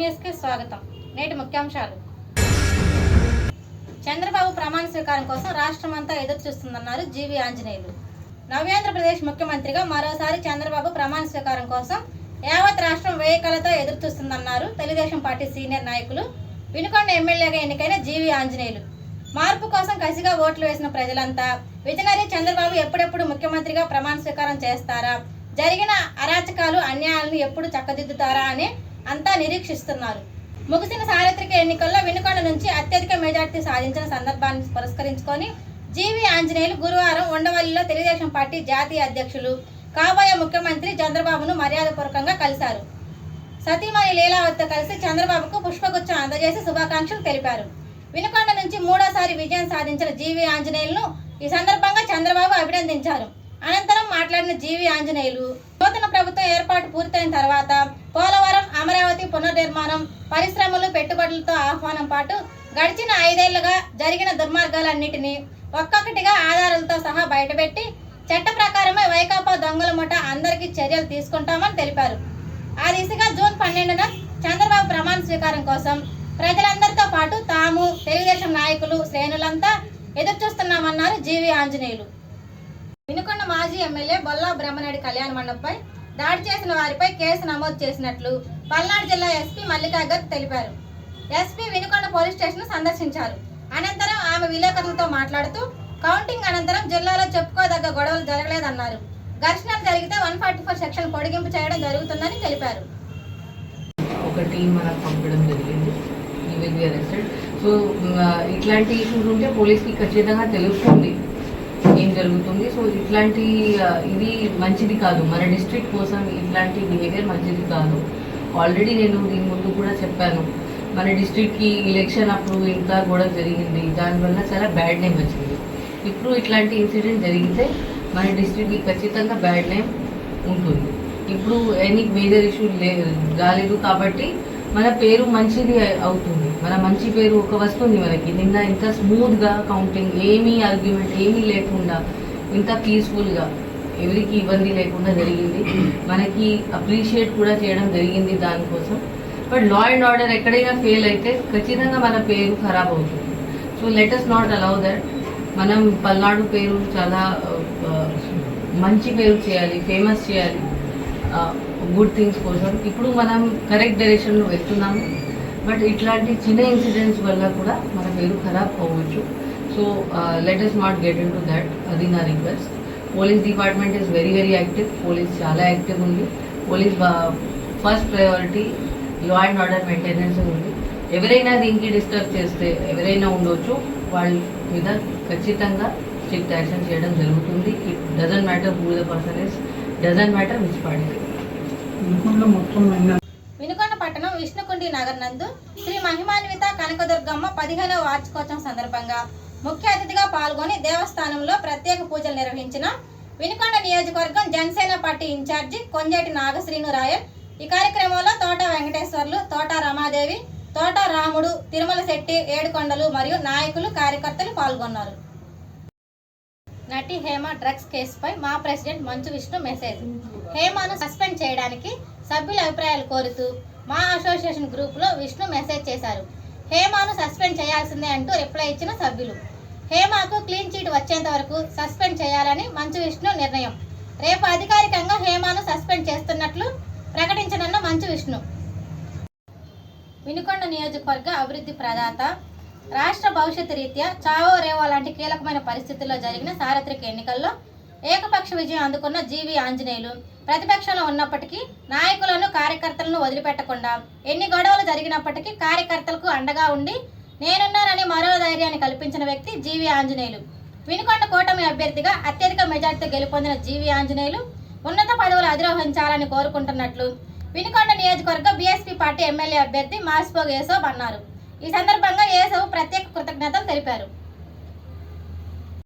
న్యూస్కి స్వాగతం. నేటి ముఖ్యాంశాలు. చంద్రబాబు ప్రమాణ స్వీకారం కోసం రాష్ట్రమంతా ఎదురు చూస్తుందన్నారు జీవి ఆంజనేయులు. నవ్యాంధ్రప్రదేశ్ ముఖ్యమంత్రిగా మరోసారి చంద్రబాబు ప్రమాణ స్వీకారం కోసం యావత్ రాష్ట్రం వేయికలతో ఎదురు చూస్తుందన్నారు తెలుగుదేశం పార్టీ సీనియర్ నాయకులు వినుకొండ ఎమ్మెల్యేగా ఎన్నికైన జీవి ఆంజనేయులు. మార్పు కోసం కసిగా ఓట్లు వేసిన ప్రజలంతా విజనరీ చంద్రబాబు ఎప్పుడెప్పుడు ముఖ్యమంత్రిగా ప్రమాణ స్వీకారం చేస్తారా, జరిగిన అరాచకాలు అన్యాయాలను ఎప్పుడు చక్కదిద్దుతారా అని అంతా నిరీక్షిస్తున్నారు. ముగిసిన సార్వత్రిక ఎన్నికల్లో వినుకొండ నుంచి అత్యధిక మెజార్టీ సాధించిన సందర్భాన్ని పురస్కరించుకొని జీవి ఆంజనేయులు గురువారం ఉండవల్లిలో తెలుగుదేశం పార్టీ జాతీయ అధ్యక్షులు కాబోయే ముఖ్యమంత్రి చంద్రబాబును మర్యాదపూర్వకంగా కలిశారు. సతీమణి లీలావతితో కలిసి చంద్రబాబుకు పుష్పగుచ్చం అందజేసి శుభాకాంక్షలు తెలిపారు. వినుకొండ నుంచి మూడోసారి విజయం సాధించిన జీవి ఆంజనేయులను ఈ సందర్భంగా చంద్రబాబు అభినందించారు. అనంతరం మాట్లాడిన జీవి ఆంజనేయులు నూతన ప్రభుత్వం ఏర్పాటు పూర్తయిన తర్వాత పోలవరం, అమరావతి పునర్నిర్మాణం, పరిశ్రమలు, పెట్టుబడులతో ఆహ్వానం పాటు గడిచిన 5 ఏళ్లుగా జరిగిన దుర్మార్గాలన్నింటినీ ఒక్కొక్కటిగా ఆధారాలతో సహా బయటపెట్టి చట్ట ప్రకారమే వైకాపా దొంగల ముఠ అందరికీ చర్యలు తీసుకుంటామని తెలిపారు. ఆ దిశగా జూన్ 12న చంద్రబాబు ప్రమాణ స్వీకారం కోసం ప్రజలందరితో పాటు తాము, తెలుగుదేశం నాయకులు, శ్రేణులంతా ఎదురుచూస్తున్నామన్నారు జీవి ఆంజనేయులు. వినుకొండ మాజీ ఎమ్మెల్యే బొల్లా బ్రహ్మనాయుడు కళ్యాణ మండపంపై దాడి చేసిన వారిపై కేసు నమోదు చేసినట్లు పల్నాడు జిల్లా ఎస్పీ మల్లికా గర్గ్ తెలిపారు. ఎస్పీ వినుకొండ పోలీస్ స్టేషన్ సందర్శించారు. అనంతరం ఆమె విలేకరులతో మాట్లాడుతూ కౌంటింగ్ అనంతరం జిల్లాలో చెప్పుకోదగ్గ గొడవలు జరగలేదన్నారు. ఘర్షణలు జరిగితే 144 సెక్షన్ పొడిగింపు చేయడం జరుగుతుందని తెలిపారు. ఒకటి మనకు పంపడం జరిగింది. సో ఇట్లాంటి ఇష్యూస్ ఉంటే పోలీస్కి ఖచ్చితంగా తెలుస్తుంది ఏం జరుగుతుంది. సో ఇట్లాంటి ఇది మంచిది కాదు, మన డిస్ట్రిక్ట్ కోసం ఇట్లాంటి బిహేవియర్ మంచిది కాదు. ఆల్రెడీ నేను దీని ముందు కూడా చెప్పాను, మన డిస్ట్రిక్ట్కి ఎలక్షన్ అప్పుడు ఇంకా గొడవ జరిగింది, దానివల్ల చాలా బ్యాడ్ నేమ్ వచ్చింది. ఇప్పుడు ఇట్లాంటి ఇన్సిడెంట్ జరిగితే మన డిస్ట్రిక్ట్కి ఖచ్చితంగా బ్యాడ్ నేమ్ ఉంటుంది. ఇప్పుడు ఎనీ మేజర్ ఇష్యూ కాలేదు కాబట్టి మన పేరు మంచిది అవుతుంది, మన మంచి పేరు ఒక వస్తుంది మనకి. నిన్న ఇంత స్మూత్గా కౌంటింగ్, ఏమీ ఆర్గ్యుమెంట్ ఏమీ లేకుండా ఇంత పీస్ఫుల్గా ఎవరికి ఇబ్బంది లేకుండా జరిగింది. మనకి అప్రిషియేట్ కూడా చేయడం జరిగింది దానికోసం. బట్ లా అండ్ ఆర్డర్ ఎక్కడైనా ఫెయిల్ అయితే ఖచ్చితంగా మన పేరు ఖరాబ్ అవుతుంది. So let us not allow that. మనం పల్నాడు పేరు చాలా మంచి పేరు చేయాలి, ఫేమస్ చేయాలి గుడ్ థింగ్స్ కోసం. ఇప్పుడు మనం కరెక్ట్ డైరెక్షన్లో వెళ్తున్నాము. బట్ ఇట్లాంటి చిన్న ఇన్సిడెంట్స్ వల్ల కూడా మన పేరు ఖరాబ్ అవ్వచ్చు. So let us not get in to that. అది నా request. Police department is very very active. Police చాలా యాక్టివ్ ఉంది. Police first priority law and order maintenance ఉంది. ఎవరైనా దీనికి డిస్టర్బ్ చేస్తే ఎవరైనా ఉండొచ్చు, వాళ్ళ మీద ఖచ్చితంగా స్ట్రిక్ట్ యాక్షన్ చేయడం జరుగుతుంది. It doesn't matter who the person is, doesn't matter which party. Vinukonda పట్టణం విష్ణుకుండి నగర్ నందు శ్రీ మహిమాన్విత కనకదుర్గమ్మ 15వ వార్షికోత్సవం సందర్భంగా ముఖ్య అతిథిగా పాల్గొని దేవస్థానంలో ప్రత్యేక పూజలు నిర్వహించిన వినుకొండ నియోజకవర్గం జనసేన పార్టీ ఇన్ఛార్జి కొంజేటి నాగశ్రీను రాయల్. ఈ కార్యక్రమంలో తోట వెంకటేశ్వర్లు, తోట రమాదేవి, తోట రాముడు, తిరుమల శెట్టి, ఏడుకొండలు మరియు నాయకులు, కార్యకర్తలు పాల్గొన్నారు. నటి హేమ డ్రగ్స్ కేసుపై మా president Manchu Vishnu message. హేమను suspend చేయడానికి సభ్యుల అభిప్రాయాలు కోరుతూ మా అసోసియేషన్ గ్రూపులో విష్ణు మెసేజ్ చేశారు. హేమను సస్పెండ్ చేయాల్సిందే అంటూ రిప్లై ఇచ్చిన సభ్యులు. హేమకు క్లీన్ చీట్ వచ్చేంత వరకు సస్పెండ్ చేయాలని మంచు విష్ణు నిర్ణయం. రేపు అధికారికంగా హేమను సస్పెండ్ చేస్తున్నట్లు ప్రకటించనున్న మంచు విష్ణు. వినుకొండ నియోజకవర్గ అభివృద్ధి ప్రదాత, రాష్ట్ర భవిష్యత్తు రీత్యా చావో రేవో లాంటి కీలకమైన పరిస్థితుల్లో జరిగిన సార్వత్రిక ఎన్నికల్లో ఏకపక్ష విజయం అందుకున్న జీవి ఆంజనేయులు ప్రతిపక్షంలో ఉన్నప్పటికీ నాయకులను, కార్యకర్తలను వదిలిపెట్టకుండా ఎన్ని గొడవలు జరిగినప్పటికీ కార్యకర్తలకు అండగా ఉండి నేనున్నానని మరో ధైర్యాన్ని కల్పించిన వ్యక్తి జీవి ఆంజనేయులు. వినుకొండ కూటమి అభ్యర్థిగా అత్యధిక మెజార్టీతో గెలుపొందిన జీవి ఆంజనేయులు ఉన్నత పదవులు అధిరోహించాలని కోరుకుంటున్నట్లు వినుకొండ నియోజకవర్గ బీఎస్పీ పార్టీ ఎమ్మెల్యే అభ్యర్థి మాసిపోగు యేసోబ్ అన్నారు. ఈ సందర్భంగా యేసోబ్ ప్రత్యేక కృతజ్ఞతలు తెలిపారు.